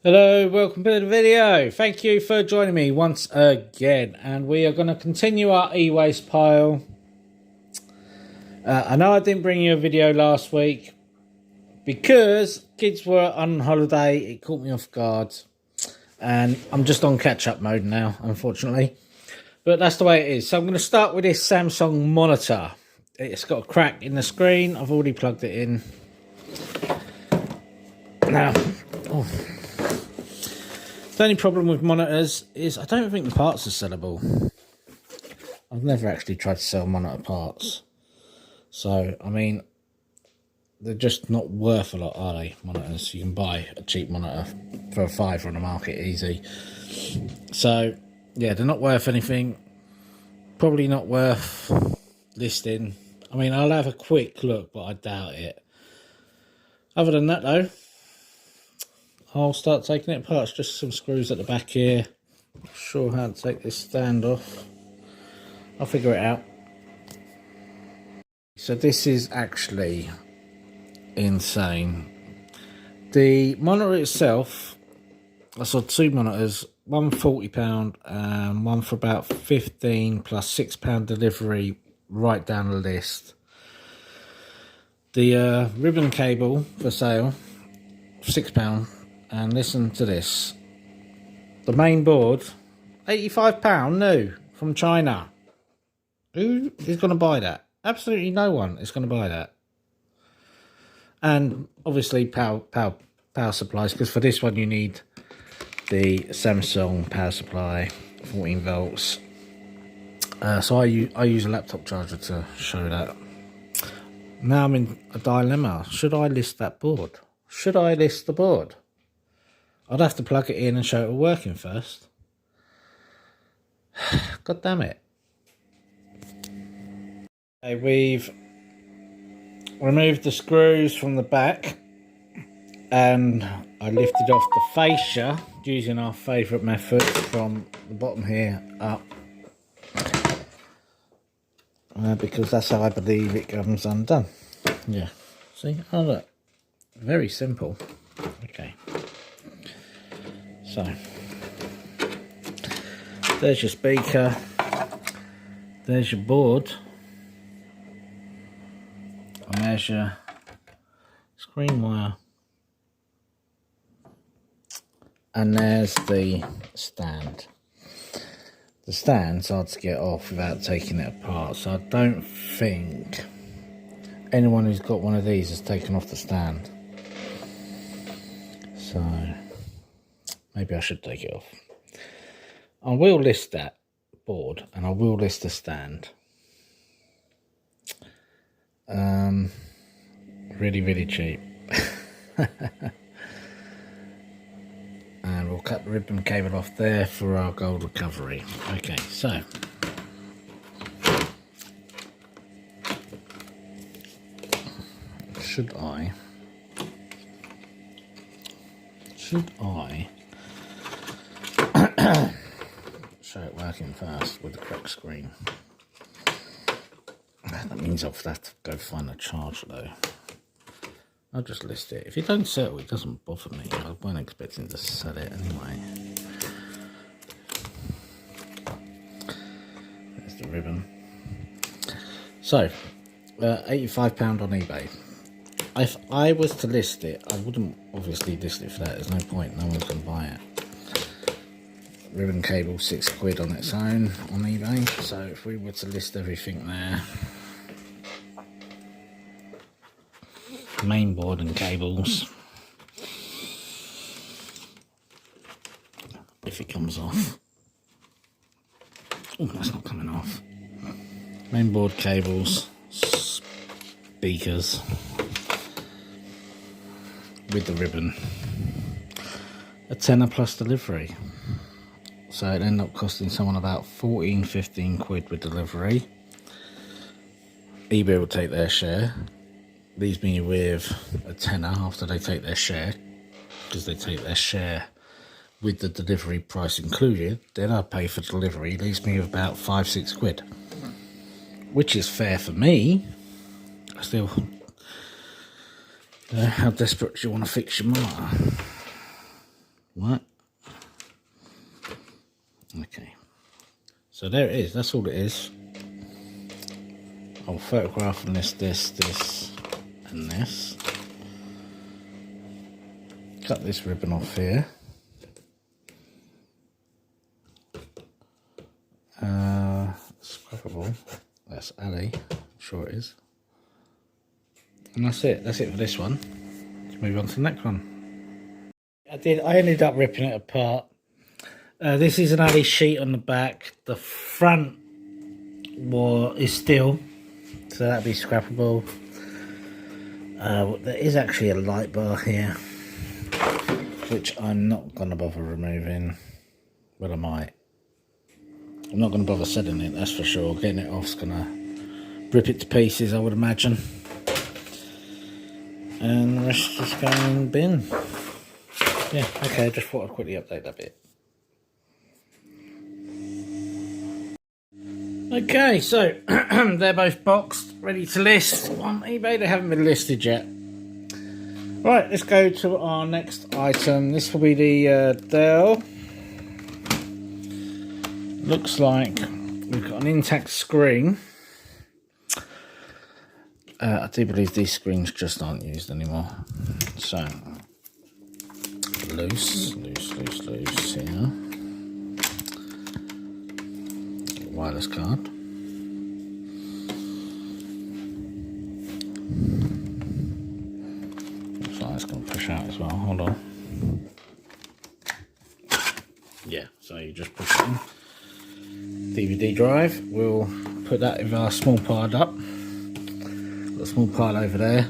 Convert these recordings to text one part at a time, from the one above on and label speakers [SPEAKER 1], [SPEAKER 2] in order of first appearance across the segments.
[SPEAKER 1] Hello, welcome to the video. Thank you for joining me once again, and we are going to continue our e-waste pile. I know I didn't bring you a video last week because kids were on holiday. It caught me off guard, and I'm just on catch-up mode now, unfortunately. But that's the way it is. So I'm going to start with this Samsung monitor. It's got a crack in the screen. I've already plugged it in. Now, the only problem with monitors is I don't think the parts are sellable. I've never actually tried to sell monitor parts. So, I mean, they're just not worth a lot, are they, monitors? You can buy a cheap monitor for a £5 on the market easy. So, yeah, they're not worth anything. Probably not worth listing. I mean, I'll have a quick look, but I doubt it. Other than that, though, I'll start taking it apart. It's just some screws at the back here. Not sure how to take this stand off. I'll figure it out. So this is actually insane. The monitor itself, I saw two monitors, one £40 and one for about 15 plus £6 delivery right down the list. The ribbon cable for sale, £6. And listen to this. The main board, £85 new from China. Who is going to buy that? Absolutely no one is going to buy that. And obviously power supplies, because for this one you need the Samsung power supply, 14 volts. So I use a laptop charger to show that. Now I'm in a dilemma. Should I list that board? Should I list the board? I'd have to plug it in and show it all working first. God damn it. Okay, we've removed the screws from the back and I lifted off the fascia using our favourite method from the bottom here up. Because that's how I believe it comes undone. Yeah. See? Oh look. Very simple. Okay. So, there's your speaker, there's your board, and there's your screen wire, and there's the stand. The stand's hard to get off without taking it apart, so I don't think anyone who's got one of these has taken off the stand. So maybe I should take it off. I will list that board and I will list the stand. Really, really cheap. And we'll cut the ribbon cable off there for our gold recovery. Okay, so should I show it working first with the cracked screen? That means I'll have to go find a charger though. I'll just list it. If it don't sell, it doesn't bother me. I wasn't expecting to sell it anyway. There's the ribbon. So, £85 on eBay. If I was to list it, I wouldn't obviously list it for that. There's no point. No one's going to buy it. Ribbon cable, £6 on its own on eBay. So if we were to list everything there, main board and cables, if it comes off. Oh, that's not coming off. Main board, cables, speakers with the ribbon, a tenner plus delivery. So it ended up costing someone about 15 quid with delivery. eBay will take their share, leaves me with a tenner after they take their share, because they take their share with the delivery price included. Then I pay for delivery, leaves me with about 5-6 quid, which is fair for me. Still, how desperate do you want to fix your monitor? Right. Okay. So there it is. That's all it is. I'll photograph on this, and this. Cut this ribbon off here. Scrappable. That's Ali. I'm sure it is. And that's it. That's it for this one. Let's move on to the next one. I ended up ripping it apart. This is an Ali sheet on the back. The front is steel, so that'd be scrappable. There is actually a light bar here, which I'm not going to bother removing. Well, I might. I'm not going to bother setting it, that's for sure. Getting it off's going to rip it to pieces, I would imagine. And the rest just go in the bin. Yeah, okay, I just thought I'd quickly update that bit. Okay, so they're both boxed, ready to list on eBay. They haven't been listed yet. Right, let's go to our next item. This will be the Dell. Looks like we've got an intact screen. I do believe these screens just aren't used anymore. So, loose here. Wireless card. Looks like it's going to push out as well. Hold on. Yeah, so you just push it in. DVD drive. We'll put that with our small pile up. Got a small pile over there.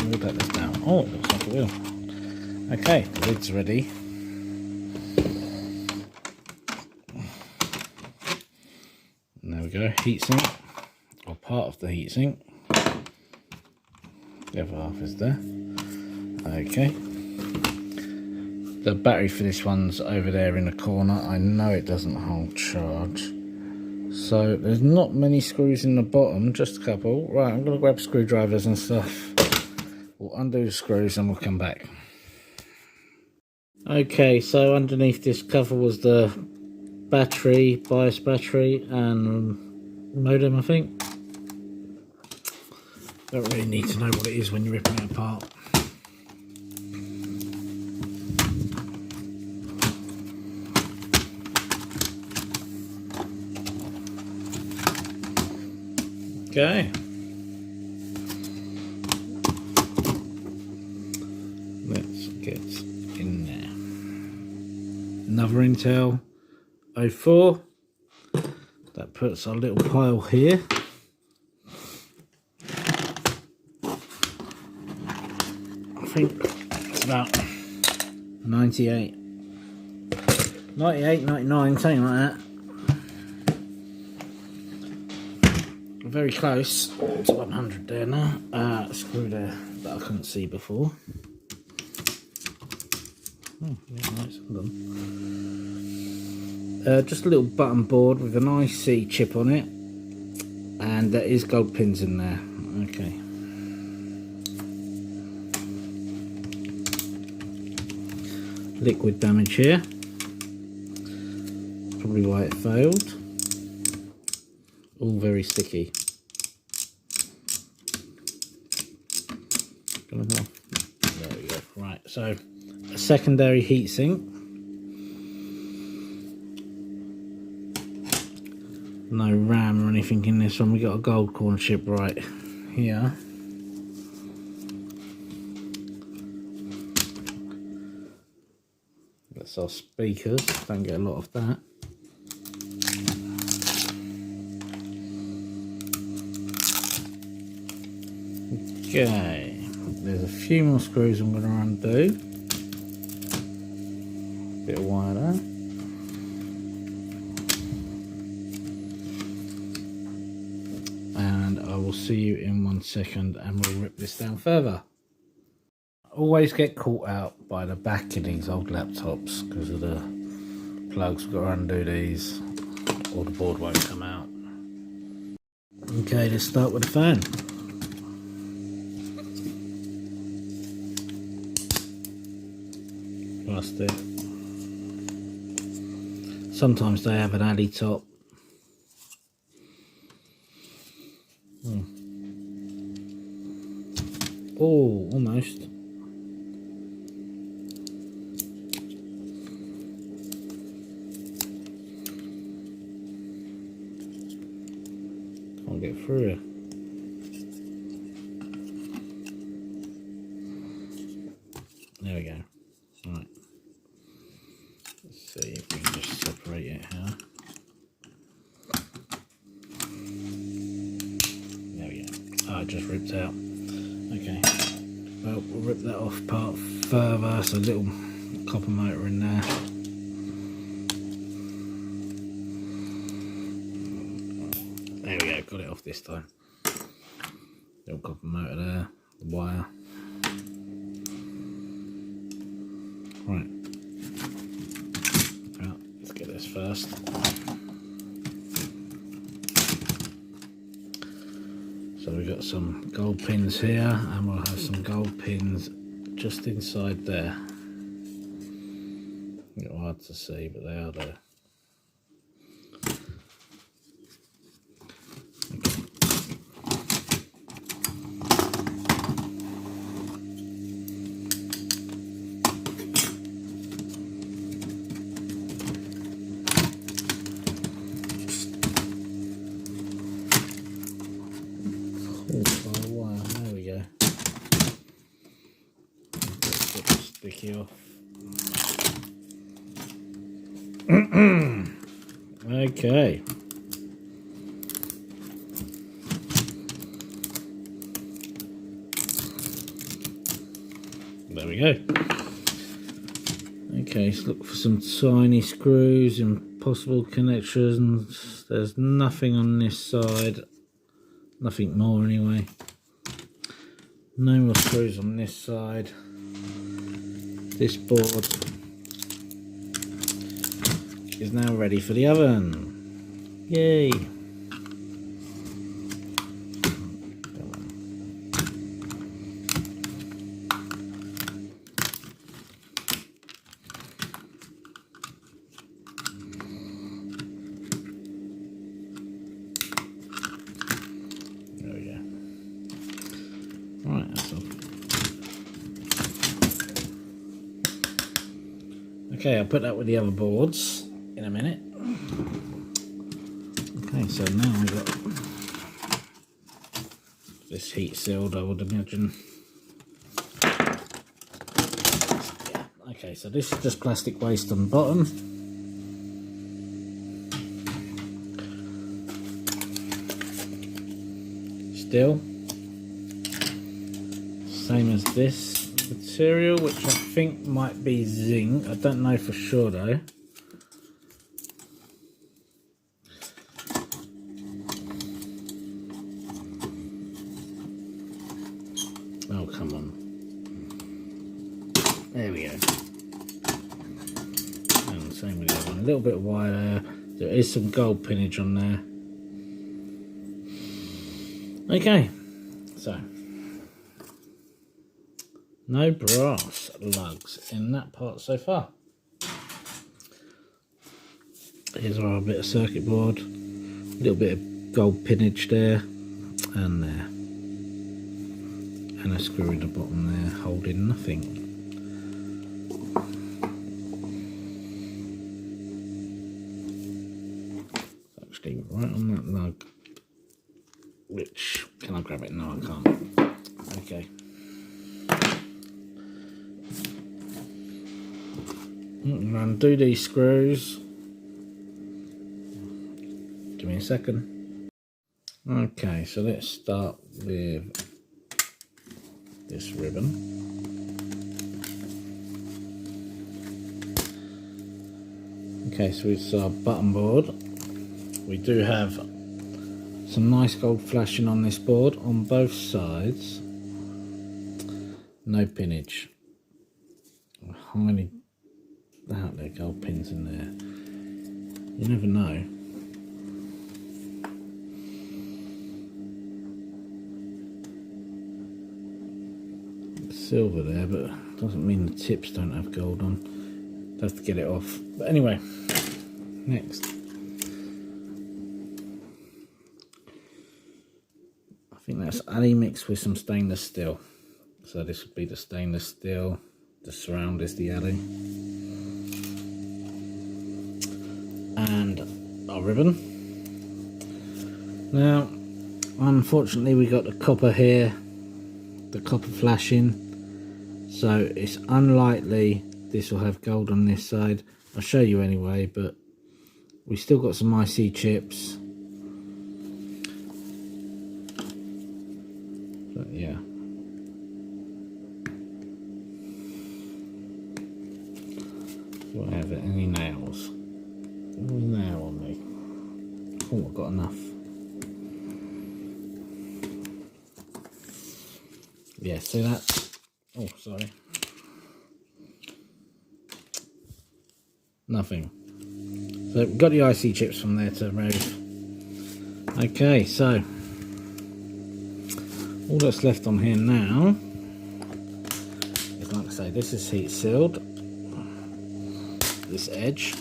[SPEAKER 1] We'll let this down. Oh, it looks like it will. Okay, the lid's ready. And there we go, heatsink, or part of the heatsink. The other half is there. Okay. The battery for this one's over there in the corner. I know it doesn't hold charge. So there's not many screws in the bottom, just a couple. Right, I'm going to grab screwdrivers and stuff. We'll undo the screws and we'll come back. Okay, so underneath this cover was the battery, BIOS battery and modem, I think. Don't really need to know what it is when you're ripping it apart. Okay. Let's get in there. Another Intel 04. That puts our little pile here. I think it's about 98, 99, something like that. Very close to 100 there now. Screw there that I couldn't see before. Oh, yeah, nice. Hold on. Just a little button board with an IC chip on it, and there is gold pins in there. Okay. Liquid damage here. Probably why it failed. All very sticky. There we go. Right, so a secondary heatsink. No RAM or anything in this one. We got a gold corner chip right here. That's our speakers. Don't get a lot of that. Okay, there's a few more screws I'm going to undo. Bit of wire there. And I will see you in 1 second and we'll rip this down further. Always get caught out by the back of these old laptops because of the plugs. We've got to undo these or the board won't come out. Okay, let's start with the fan. plastic. Sometimes they have an alley top. Oh, almost. Can't get through it. There we go. Right. Let's see if we can just separate it here. There we go. Oh, it just ripped out. Okay. Well, we'll rip that off part further. So a little copper motor in there. There we go. Got it off this time. Little copper motor there. The wire. Right. Well, let's get this first. So we've got some gold pins here, and we'll have some gold pins just inside there. A little hard to see, but they are there. There we go. Sticky off. Okay. There we go. Okay, let's look for some tiny screws and possible connections. There's nothing on this side. Nothing more anyway. No more screws on this side. This board is now ready for the oven. Yay! There we go. Right, that's all. Okay, I'll put that with the other boards in a minute. Okay, so now we've got this heat sealed, I would imagine. Yeah. Okay, so this is just plastic waste on the bottom. Still, same as this material, which I think might be zinc. I don't know for sure though. Oh, come on. There we go. And same with the other one. A little bit of wire there. There is some gold pinnage on there. Okay, so no brass lugs in that part so far. Here's our bit of circuit board, a little bit of gold pinnage there and there, and a screw in the bottom there holding nothing. Actually right on that lug, which, can I grab it? No, I can't. Okay. Undo these screws. Give me a second. Okay, so let's start with this ribbon. Okay, so it's our button board. We do have some nice gold flashing on this board on both sides. No pinnage. I highly doubt there are gold pins in there. You never know. Silver there, but doesn't mean the tips don't have gold on. have to get it off. But anyway, next. I think that's Ali mixed with some stainless steel. So this would be the stainless steel. The surround is the Ali. And our ribbon. Now, unfortunately we got the copper here, the copper flashing, so it's unlikely this will have gold on this side. I'll show you anyway, but we still got some IC chips. But yeah. Do I have any nails? Any nail on me? Oh, I've got enough. Yeah, see that? Oh, sorry. Nothing. So we've got the IC chips from there to remove. Okay, so all that's left on here now is, like I say, this is heat sealed. This edge,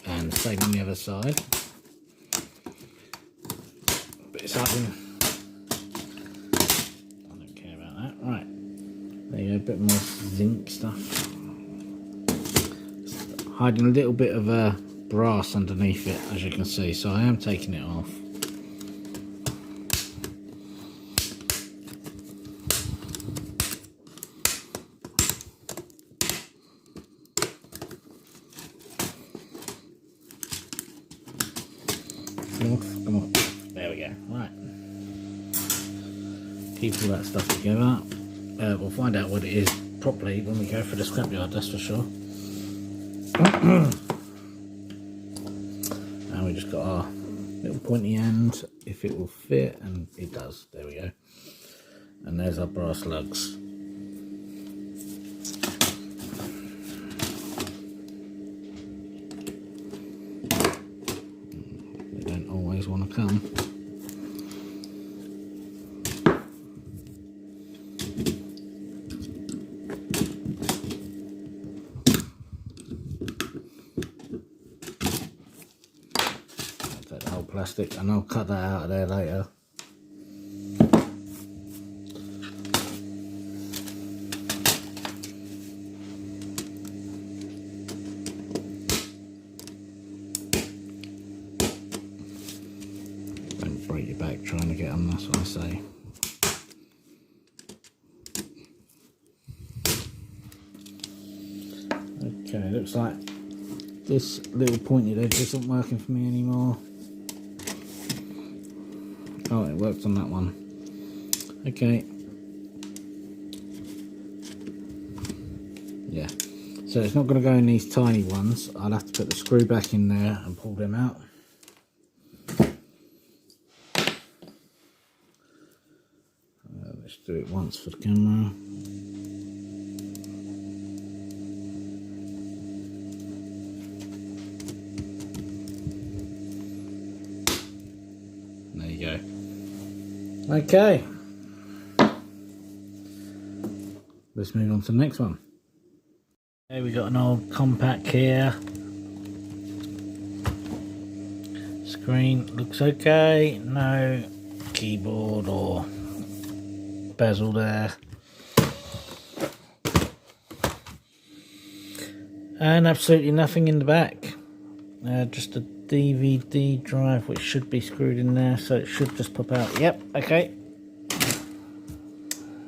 [SPEAKER 1] and same on the other side. But it's hiding. I don't care about that. Right, there you go, a bit more zinc stuff. It's hiding a little bit of brass underneath it, as you can see, so I am taking it off. Come on. There we go. Right. Keep all that stuff together. We'll find out what it is properly when we go for the scrapyard, that's for sure. And we just got our little pointy end, if it will fit, and it does. There we go. And there's our brass lugs. Want to come. I'll take the whole plastic and I'll cut that out of there later. Break your back trying to get them, that's what I say. Okay, looks like this little pointed edge isn't working for me anymore. Oh, it worked on that one. Okay. Yeah. So it's not going to go in these tiny ones. I'll have to put the screw back in there and pull them out. Let's do it once for the camera. There you go. Okay. Let's move on to the next one. Okay, we got an old compact here. Screen looks okay. No keyboard or bezel there, and absolutely nothing in the back. Just a DVD drive which should be screwed in there, so it should just pop out. Yep, okay.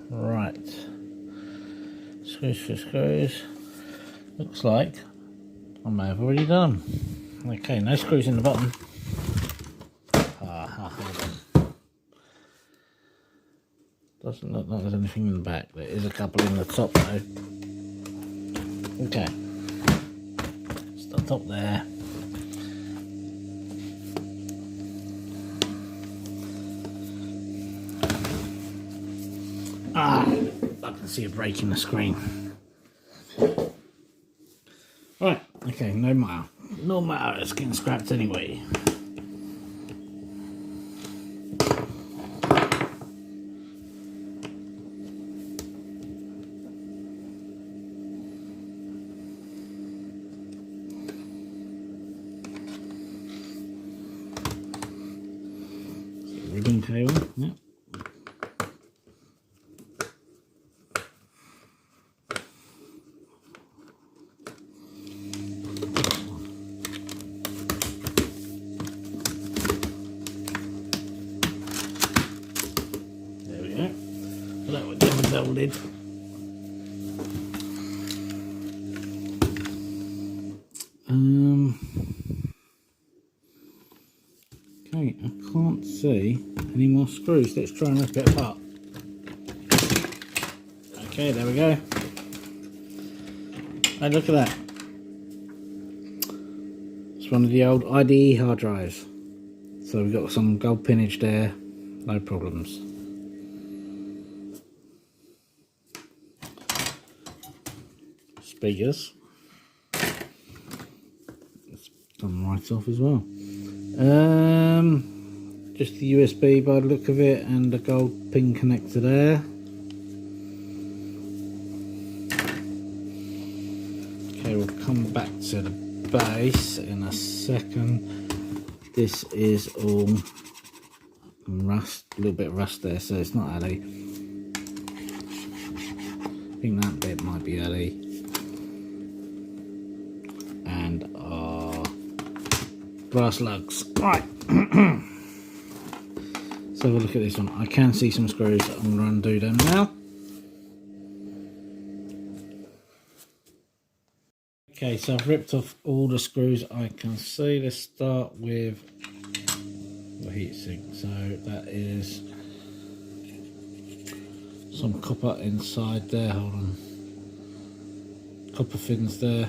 [SPEAKER 1] Right, screws. Looks like I may have already done them. Okay, no screws in the bottom. Doesn't look like there's anything in the back. There is a couple in the top though. Okay. Stop top there. Ah, I can see a break in the screen. Right, okay, no matter. No matter, it's getting scrapped anyway. pin cable. Yeah. There we go. So that would get welded. Okay, I can't see any more screws. Let's try and rip it apart. Okay, there we go. And look at that. It's one of the old IDE hard drives. So we've got some gold pinnage there, no problems. Speakers. Let's come right off as well. Just the USB by the look of it, and the gold pin connector there. Okay, we'll come back to the base in a second. This is all rust, a little bit of rust there, so it's not alley. I think that bit might be alley. And our brass lugs. Right. So have a look at this one. I can see some screws. I'm going to undo them now. Okay, so I've ripped off all the screws I can see. Let's start with the heatsink. So that is some copper inside there. Hold on. Copper fins there.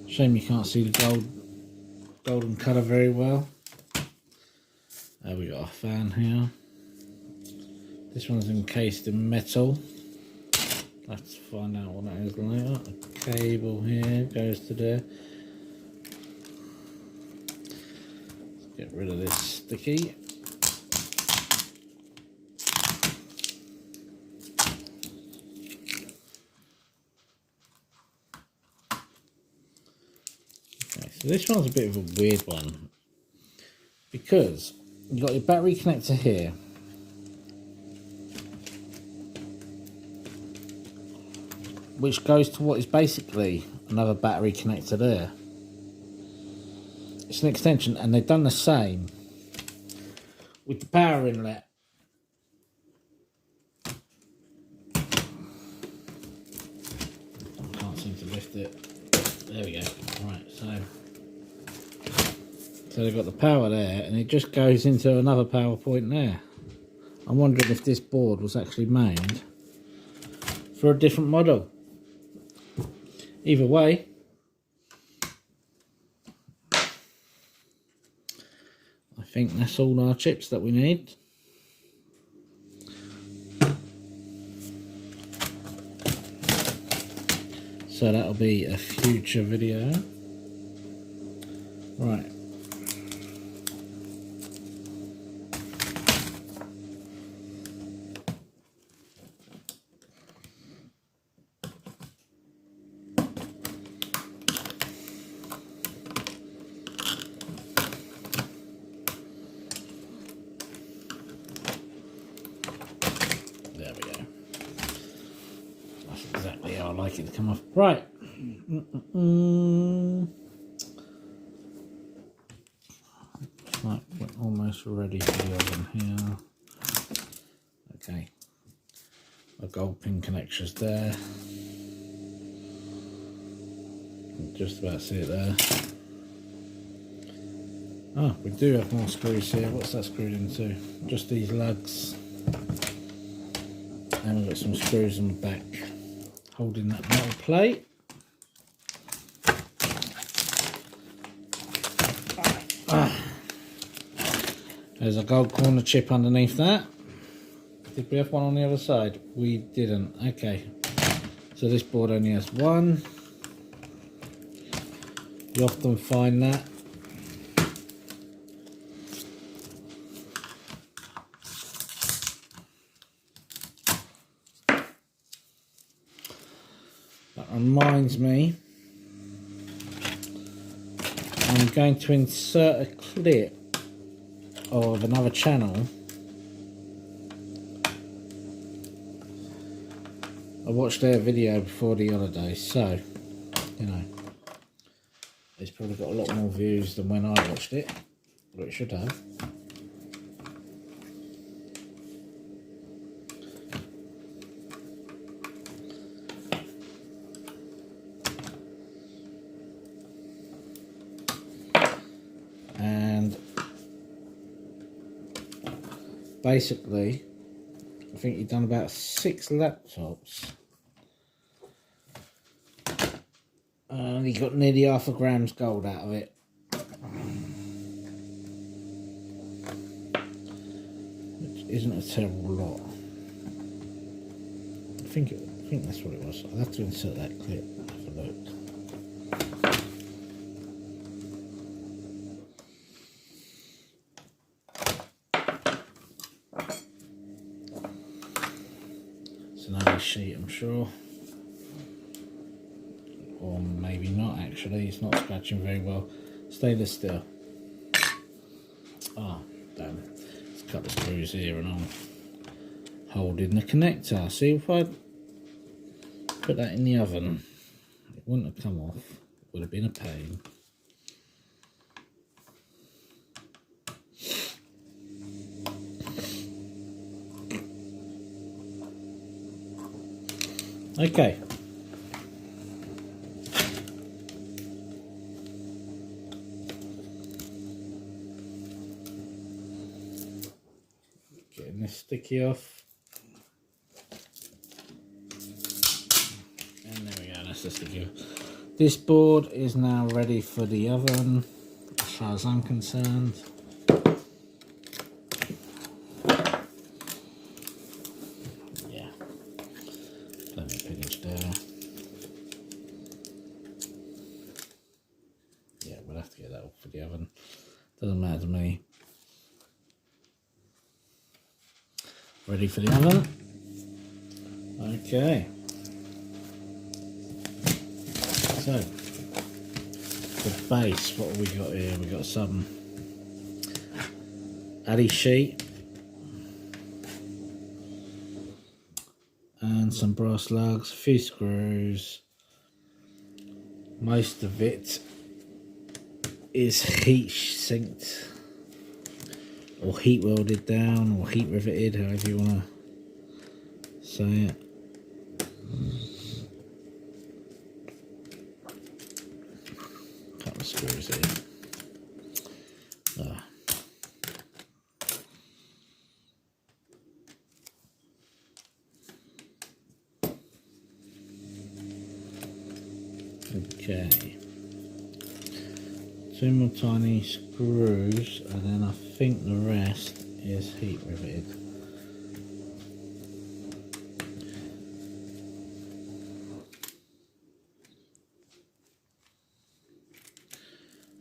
[SPEAKER 1] Shame you can't see the golden colour very well. We got a fan here. This one's encased in metal. Let's find out what that is later. A cable here goes to there. Let's get rid of this sticky. Okay, so this one's a bit of a weird one because you've got your battery connector here. Which goes to what is basically another battery connector there. It's an extension, and they've done the same with the power inlet. I can't seem to lift it. There we go. Right, so they've got the power there, and it just goes into another power point there. I'm wondering if this board was actually made for a different model. Either way, I think that's all our chips that we need. So that'll be a future video. Right. There we go. That's exactly how I like it to come off. Right. Right, we're almost ready for the oven here. Okay. A gold pin connectors there. Just about see it there. Oh, we do have more screws here. What's that screwed into? Just these lugs. And we've got some screws on the back holding that metal plate. There's a gold corner chip underneath that. Did we have one on the other side? We didn't. Okay. So this board only has one. You often find that. That reminds me, I'm going to insert a clip of another channel. I watched their video before the holidays, so, you know, it's probably got a lot more views than when I watched it, but it should have. And basically, I think he'd done about 6 laptops. And he got nearly 0.5 grams gold out of it. Which isn't a terrible lot. I think that's what it was. I'll have to insert that clip. Have a look. It's another sheet, I'm sure. Or maybe not, actually. It's not scratching very well. Stainless steel. Oh, damn. There's a couple of screws here and I'm holding the connector. See, if I put that in the oven, it wouldn't have come off. It would have been a pain. Okay. Getting this sticky off. And there we go, that's the sticky off. This board is now ready for the oven, as far as I'm concerned. Yeah. Plenty of pillage there. Yeah, we'll have to get that off for the oven. Doesn't matter to me. Ready for the oven. Okay. So, the base, what have we got here? We got some Addy sheet and some brass lugs, a few screws. Most of it is heat sinked or heat welded down or heat riveted, however you want to say it. Couple of screws here. Okay. 2 more tiny screws, and then I think the rest is heat riveted.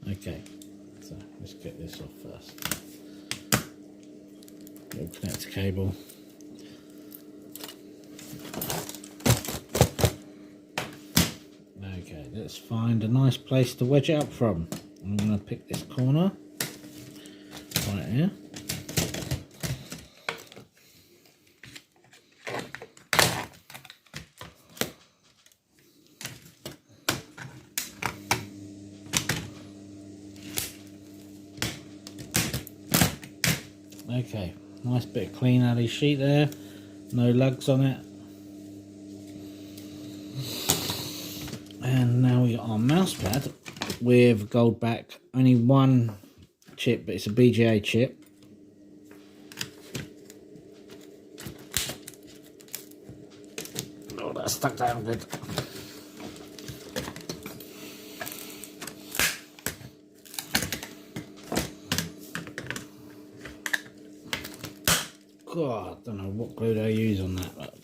[SPEAKER 1] Okay, so let's get this off first. Little connector cable. Okay, let's find a nice place to wedge it up from. I'm going to pick this corner right here. Okay, nice bit of clean Addy sheet there, no lugs on it. And now we got our mouse pad with gold back. Only one chip, but it's a BGA chip. Oh, that's stuck down good. God, I don't know what glue they use on that, but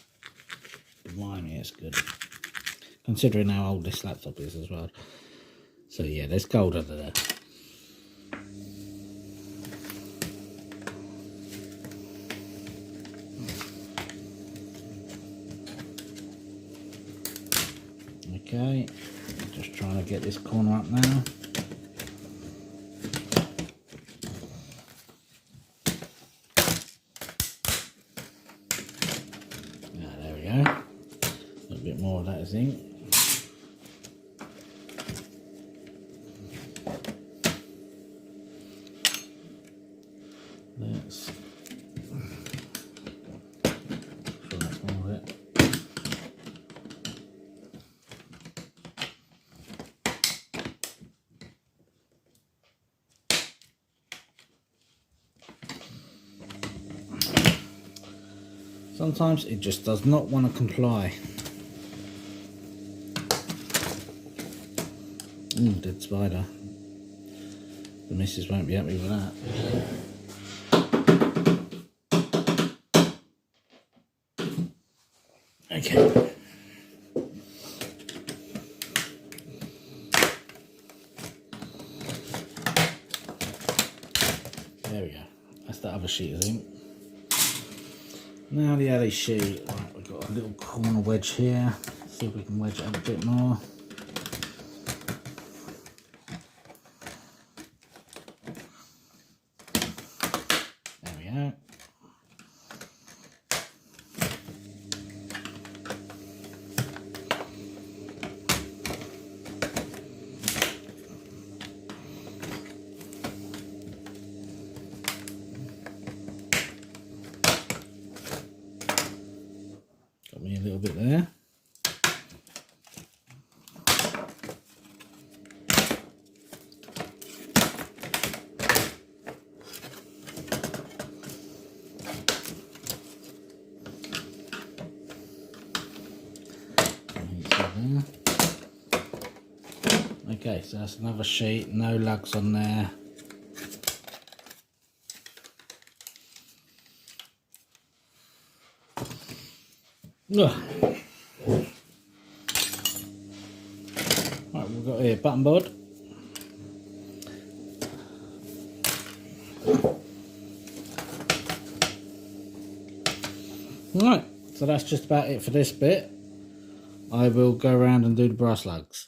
[SPEAKER 1] blimey, it's good. Considering how old this laptop is as well. So yeah, there's gold under there. Okay, just trying to get this corner up now. think. Let's sure that's more of it. Sometimes it just does not want to comply. Dead spider. The missus won't be happy with that. Okay. There we go. That's the other sheet, I think. Now the alley sheet. Right, we've got a little corner wedge here. See if we can wedge it up a bit more. There we go. Got me a little bit there. Okay, so that's another sheet, no lugs on there. Ugh. Right, we've got here button board. Right, so that's just about it for this bit. I will go around and do the brass lugs.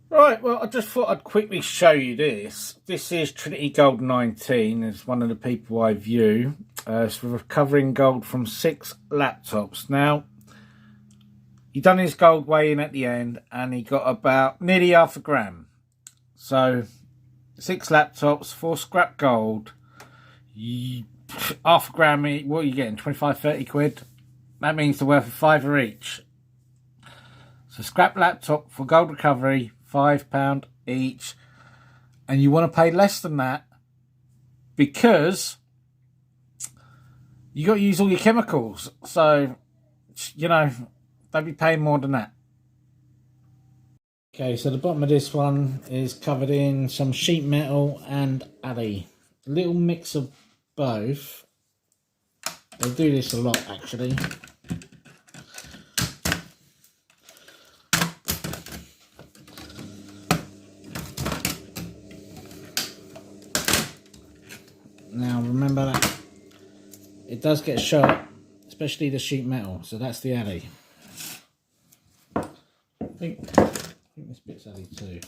[SPEAKER 1] Right, well, I just thought I'd quickly show you this. This is Trinity Gold 19. It's one of the people I view. It's recovering gold from 6 laptops. Now, he done his gold weighing at the end, and he got about nearly half a gram. So, 6 laptops, 4 scrap gold. Half a gram, what are you getting? 25, 30 quid? That means the worth of £5 each. So, scrap laptop for gold recovery, £5 each. And you want to pay less than that because you got to use all your chemicals. So, you know, don't be paying more than that. Okay, so the bottom of this one is covered in some sheet metal and alley. A little mix of both. They do this a lot, actually. Now remember that it does get sharp, especially the sheet metal, so that's the alley. I think this bit's alley too.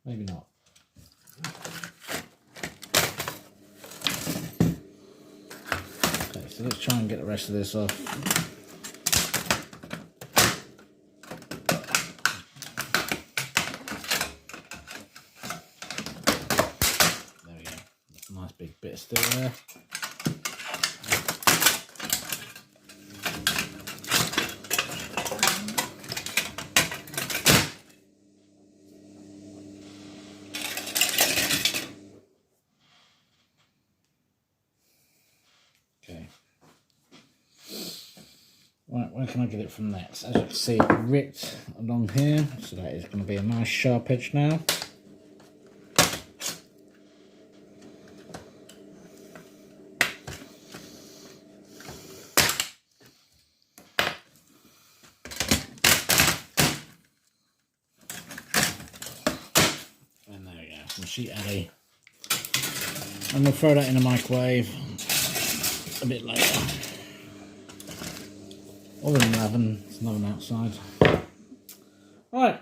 [SPEAKER 1] Maybe not. Okay, so let's try and get the rest of this off. Nice big bit of steel there. Okay. Right, where can I get it from next? As you can see, it ripped along here, so that is going to be a nice sharp edge now. Sheet alley. I'm going to throw that in the microwave a bit later. Or in the oven. There's an oven outside. Right.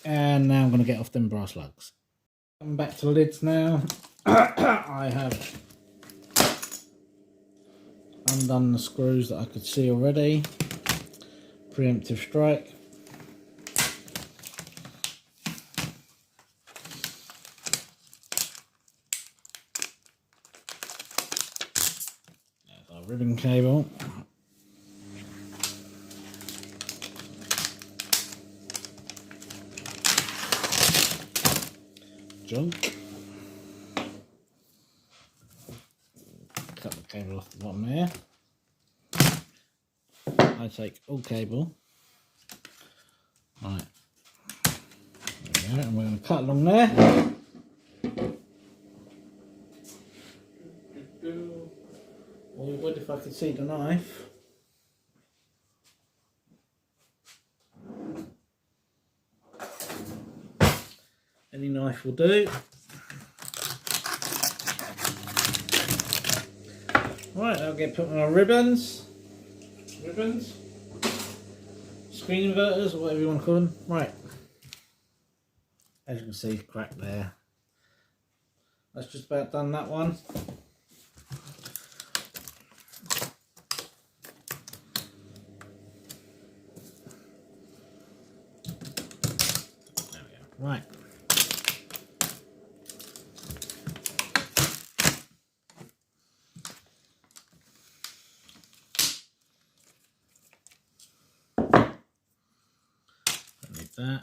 [SPEAKER 1] And now I'm going to get off them brass lugs. Coming back to the lids now. I have undone the screws that I could see already. preemptive strike. There's our ribbon cable. Junk. Cut the cable off the bottom here. I take all cable. Right. There we go. And we're going to cut along there. Well, you would if I could see the knife. Any knife will do. Right, I'll get put on our ribbons, screen inverters, or whatever you want to call them. Right, as you can see, crack there. That's just about done, that one. There we go. Right. That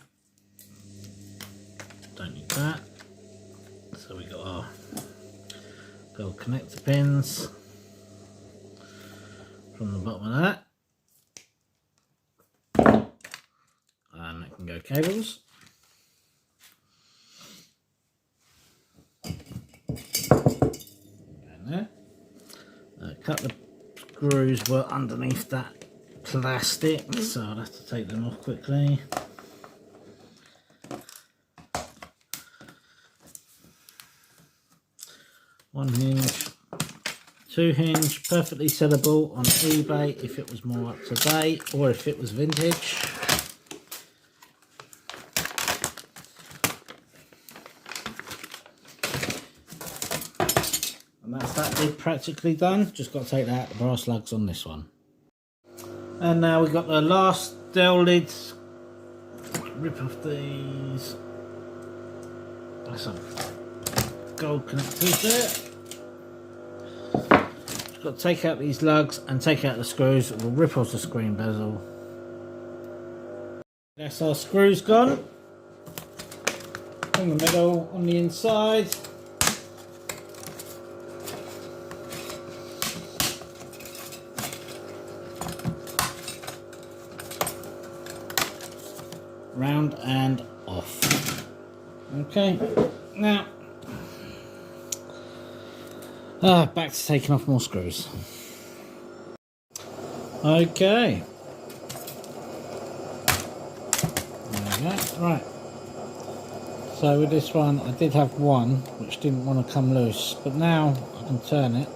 [SPEAKER 1] don't need that, so we got our gold connector pins from the bottom of that, and that can go cables. And there, a couple of screws were underneath that plastic, so I'll have to take them off quickly. One hinge, two hinge, perfectly sellable on eBay if it was more up to date or if it was vintage. And that's that bit practically done. Just got to take out the brass lugs on this one. And now we've got the last dowel lids. Rip off these. That's some gold connectors there. Just got to take out these lugs and take out the screws. We'll rip off the screen bezel. That's our screws gone. In the middle, on the inside. Round and off. Okay, now back to taking off more screws. Okay. There we go. Right. So with this one, I did have one which didn't want to come loose, but now I can turn it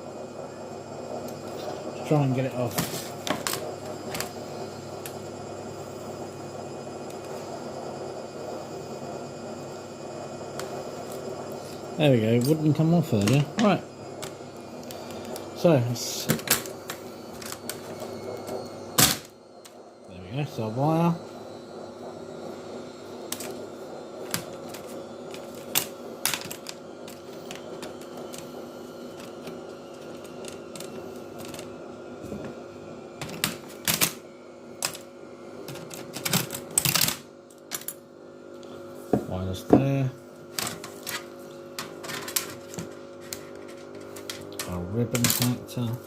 [SPEAKER 1] to try and get it off. There we go, it wouldn't come off earlier. Right. So, there we go, so wire. Wires there. Our ribbon connector.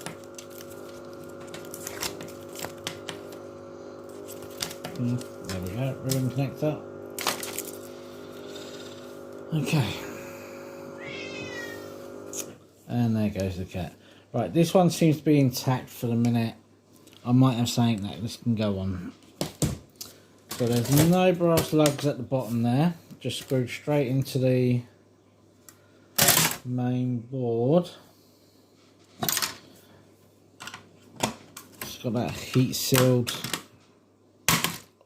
[SPEAKER 1] There we go, ribbon connector. Okay. And there goes the cat. Right, this one seems to be intact for the minute. I might have something that this can go on. So there's no brass lugs at the bottom there. Just screwed straight into the main board. Got that heat sealed.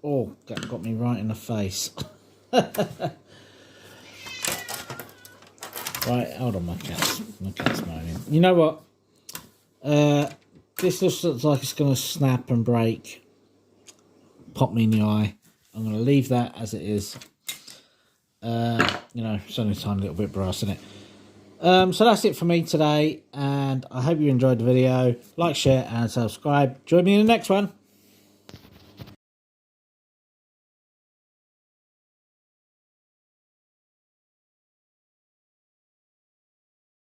[SPEAKER 1] Oh, that got me right in the face. Right, hold on, my cat's moaning. You know what? This looks like it's going to snap and break pop me in the eye. I'm going to leave that as it is. You know, it's only a tiny little bit brass in it. So that's it for me today, and I hope you enjoyed the video. Like, share and subscribe. Join me in the next one.